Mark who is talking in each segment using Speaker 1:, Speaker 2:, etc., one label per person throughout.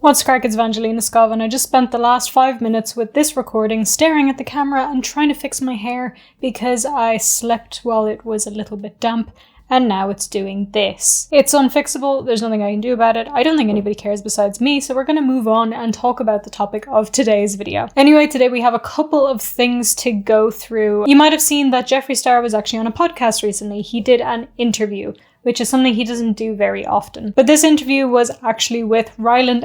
Speaker 1: What's crack, it's VangelinaSkov, and I just spent the last 5 minutes with this recording staring at the camera and trying to fix my hair because I slept while it was a little bit damp, and now it's doing this. It's unfixable, there's nothing I can do about it. I don't think anybody cares besides me, so we're going to move on and talk about the topic of today's video. Anyway, today we have a couple of things to go through. You might have seen that Jeffree Star was actually on a podcast recently. He did an interview, which is something he doesn't do very often. But this interview was actually with Ryland,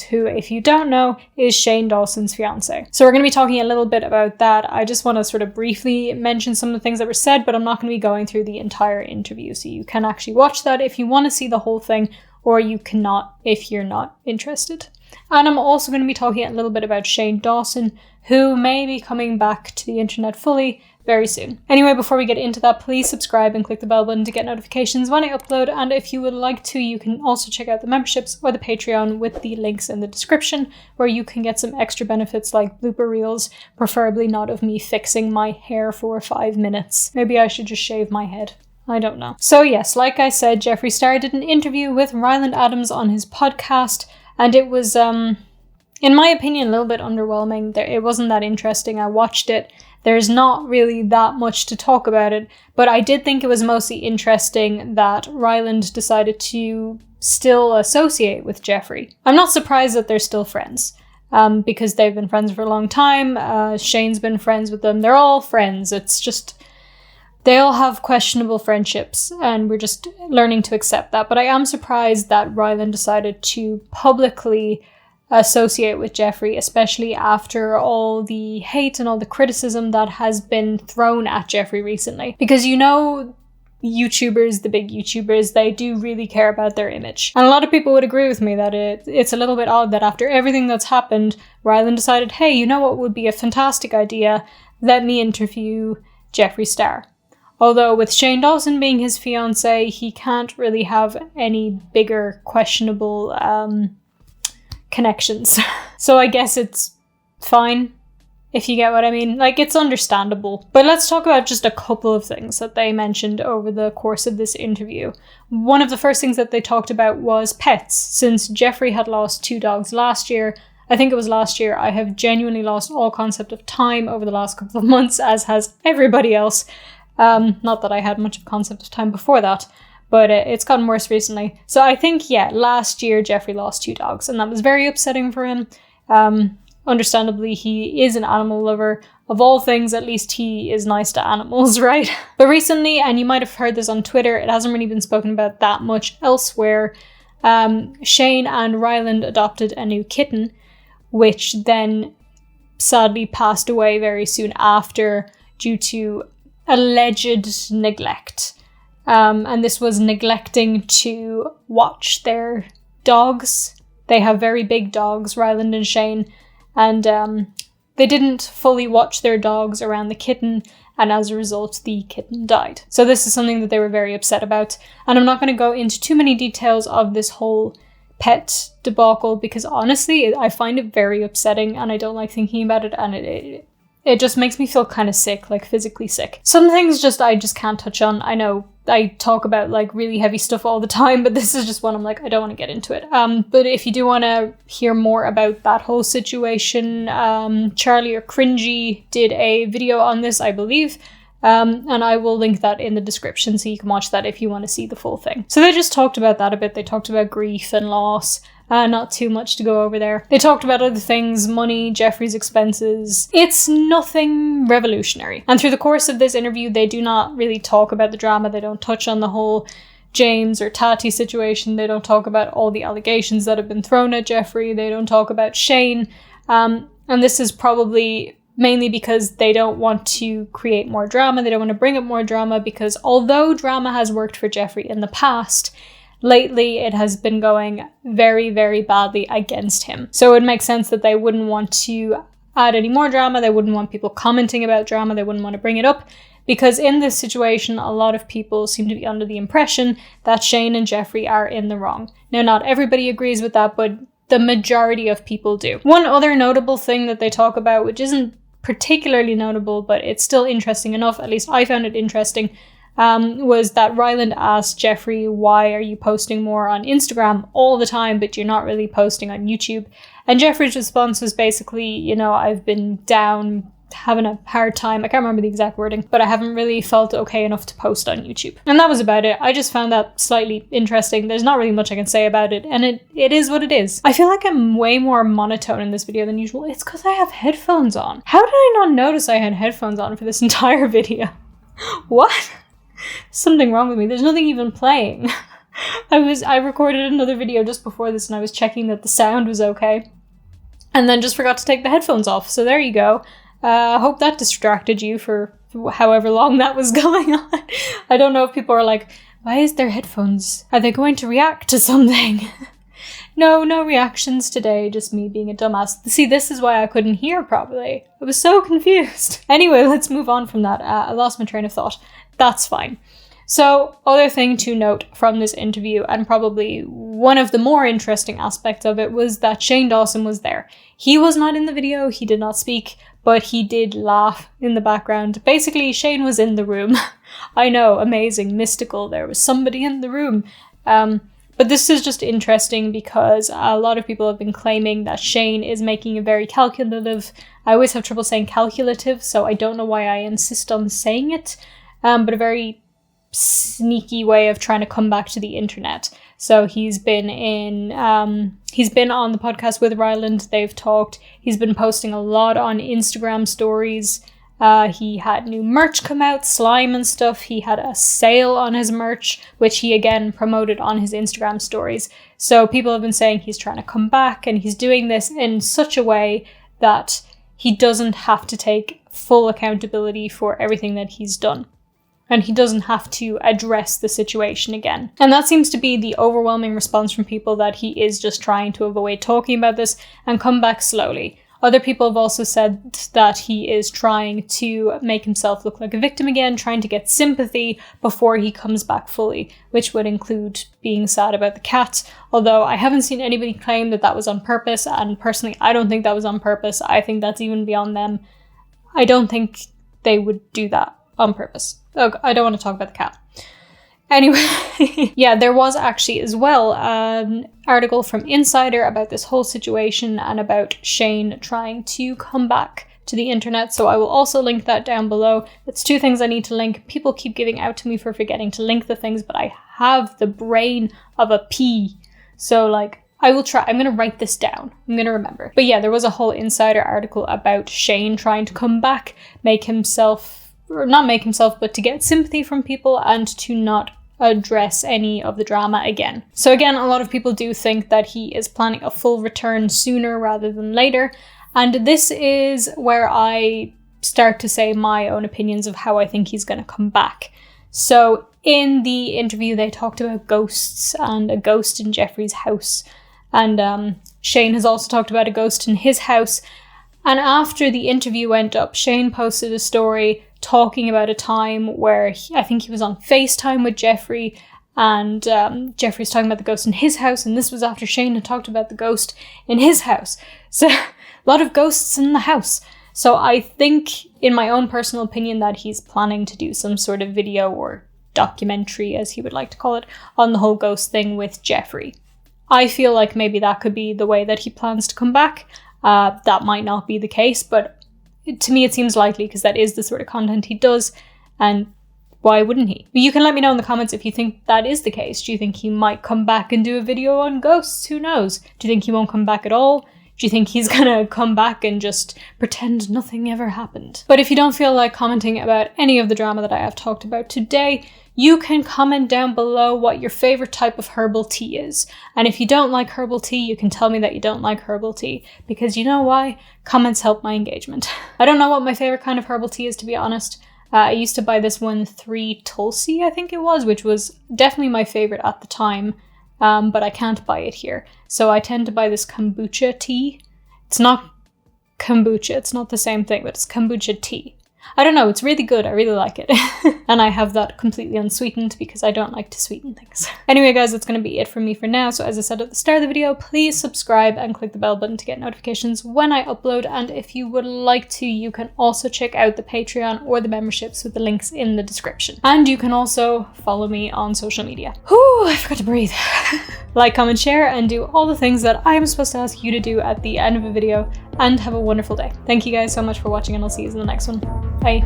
Speaker 1: who, if you don't know, is Shane Dawson's fiance. So we're going to be talking a little bit about that. I just want to sort of briefly mention some of the things that were said, but I'm not going to be going through the entire interview. So you can actually watch that if you want to see the whole thing, or you cannot if you're not interested. And I'm also going to be talking a little bit about Shane Dawson, who may be coming back to the internet fully very soon. Anyway, before we get into that, please subscribe and click the bell button to get notifications when I upload, and if you would like to, you can also check out the memberships or the Patreon with the links in the description, where you can get some extra benefits like blooper reels, preferably not of me fixing my hair for 5 minutes. Maybe I should just shave my head. I don't know. So yes, like I said, Jeffree Star did an interview with Ryland on his podcast, and it was, in my opinion, a little bit underwhelming. It wasn't that interesting. I watched it. There's not really that much to talk about it, but I did think it was mostly interesting that Ryland decided to still associate with Jeffree. I'm not surprised that they're still friends, because they've been friends for a long time. Shane's been friends with them. They're all friends. It's just, they all have questionable friendships, and we're just learning to accept that. But I am surprised that Ryland decided to publicly associate with Jeffree, especially after all the hate and all the criticism that has been thrown at Jeffree recently. Because you know, YouTubers, the big YouTubers, they do really care about their image. And a lot of people would agree with me that it's a little bit odd that after everything that's happened, Ryland decided, hey, you know what would be a fantastic idea? Let me interview Jeffree Star. Although with Shane Dawson being his fiance, he can't really have any bigger questionable connections. So I guess it's fine, if you get what I mean. Like, it's understandable. But let's talk about just a couple of things that they mentioned over the course of this interview. One of the first things that they talked about was pets. Since Jeffree had lost 2 dogs last year, I think it was last year, I have genuinely lost all concept of time over the last couple of months, as has everybody else. Not that I had much of a concept of time before that, but it's gotten worse recently. So I think, yeah, last year Jeffree lost 2 dogs, and that was very upsetting for him. Understandably, he is an animal lover. Of all things, at least he is nice to animals, right? But recently, and you might have heard this on Twitter, it hasn't really been spoken about that much elsewhere, Shane and Ryland adopted a new kitten, which then sadly passed away very soon after due to alleged neglect. And this was neglecting to watch their dogs. They have very big dogs, Ryland and Shane, and they didn't fully watch their dogs around the kitten, and as a result, the kitten died. So this is something that they were very upset about, and I'm not going to go into too many details of this whole pet debacle, because honestly, I find it very upsetting, and I don't like thinking about it, and it just makes me feel kind of sick, like physically sick. Some things I just can't touch on. I know I talk about like really heavy stuff all the time, but this is just one I'm like, I don't want to get into it. But if you do want to hear more about that whole situation, Charlie or Cringy did a video on this, I believe. And I will link that in the description so you can watch that if you want to see the full thing. So they just talked about that a bit. They talked about grief and loss. Not too much to go over there. They talked about other things, money, Jeffree's expenses. It's nothing revolutionary. And through the course of this interview, they do not really talk about the drama. They don't touch on the whole James or Tati situation. They don't talk about all the allegations that have been thrown at Jeffree. They don't talk about Shane. And this is probably mainly because they don't want to create more drama. They don't want to bring up more drama, because although drama has worked for Jeffree in the past, lately it has been going very, very badly against him. So it makes sense that they wouldn't want to add any more drama. They wouldn't want people commenting about drama. They wouldn't want to bring it up, because in this situation, a lot of people seem to be under the impression that Shane and Jeffree are in the wrong. Now, not everybody agrees with that, but the majority of people do. One other notable thing that they talk about, which isn't particularly notable, but it's still interesting enough, at least I found it interesting, was that Ryland asked Jeffree, why are you posting more on Instagram all the time, but you're not really posting on YouTube? And Jeffree's response was basically, I've been down, having a hard time. I can't remember the exact wording, but I haven't really felt okay enough to post on YouTube. And that was about it. I just found that slightly interesting. There's not really much I can say about it, and it is what it is. I feel like I'm way more monotone in this video than usual. It's because I have headphones on. How did I not notice I had headphones on for this entire video? What? Something wrong with me. There's nothing even playing. I recorded another video just before this, and I was checking that the sound was okay, and then just forgot to take the headphones off. So there you go. Hope that distracted you for however long that was going on. I don't know if people are like, why is there headphones? Are they going to react to something? No reactions today, just me being a dumbass. See, this is why I couldn't hear properly. I was so confused. Anyway, let's move on from that. I lost my train of thought. That's fine. So, other thing to note from this interview, and probably one of the more interesting aspects of it, was that Shane Dawson was there. He was not in the video, he did not speak, but he did laugh in the background. Basically, Shane was in the room. I know, amazing, mystical, there was somebody in the room. But this is just interesting because a lot of people have been claiming that Shane is making a very calculative, I always have trouble saying calculative, so I don't know why I insist on saying it, but a very sneaky way of trying to come back to the internet. So he's been on the podcast with Ryland, they've talked, he's been posting a lot on Instagram stories. He had new merch come out, slime and stuff. He had a sale on his merch, which he again promoted on his Instagram stories. So people have been saying he's trying to come back, and he's doing this in such a way that he doesn't have to take full accountability for everything that he's done. And he doesn't have to address the situation again. And that seems to be the overwhelming response from people, that he is just trying to avoid talking about this and come back slowly. Other people have also said that he is trying to make himself look like a victim again, trying to get sympathy before he comes back fully, which would include being sad about the cat. Although I haven't seen anybody claim that that was on purpose, and personally I don't think that was on purpose. I think that's even beyond them. I don't think they would do that on purpose. Oh, I don't want to talk about the cat. Anyway, yeah, there was actually as well an article from Insider about this whole situation and about Shane trying to come back to the internet, so I will also link that down below. That's two things I need to link. People keep giving out to me for forgetting to link the things, but I have the brain of a pea. So, I will try. I'm going to write this down. I'm going to remember. But yeah, there was a whole Insider article about Shane trying to come back, but to get sympathy from people and to not address any of the drama again. So again, a lot of people do think that he is planning a full return sooner rather than later. And this is where I start to say my own opinions of how I think he's going to come back. So in the interview, they talked about ghosts and a ghost in Jeffree's house. And Shane has also talked about a ghost in his house. And after the interview went up, Shane posted a story talking about a time where I think he was on FaceTime with Jeffree, and Jeffree's talking about the ghost in his house, and this was after Shane had talked about the ghost in his house. So a lot of ghosts in the house. So I think, in my own personal opinion, that he's planning to do some sort of video or documentary, as he would like to call it, on the whole ghost thing with Jeffree. I feel like maybe that could be the way that he plans to come back. That might not be the case, but to me it seems likely because that is the sort of content he does, and why wouldn't he? But you can let me know in the comments if you think that is the case. Do you think he might come back and do a video on ghosts? Who knows? Do you think he won't come back at all? Do you think he's gonna come back and just pretend nothing ever happened? But if you don't feel like commenting about any of the drama that I have talked about today, you can comment down below what your favorite type of herbal tea is. And if you don't like herbal tea, you can tell me that you don't like herbal tea. Because you know why? Comments help my engagement. I don't know what my favorite kind of herbal tea is, to be honest. I used to buy this one, 3 Tulsi, I think it was, which was definitely my favorite at the time. But I can't buy it here. So I tend to buy this kombucha tea. It's not kombucha, it's not the same thing, but it's kombucha tea. I don't know, it's really good. I really like it. And I have that completely unsweetened because I don't like to sweeten things. Anyway, guys, that's going to be it from me for now. So as I said at the start of the video, please subscribe and click the bell button to get notifications when I upload. And if you would like to, you can also check out the Patreon or the memberships with the links in the description. And you can also follow me on social media. Whew, I forgot to breathe. Like, comment, share, and do all the things that I'm supposed to ask you to do at the end of a video, and have a wonderful day. Thank you guys so much for watching, and I'll see you in the next one. Bye.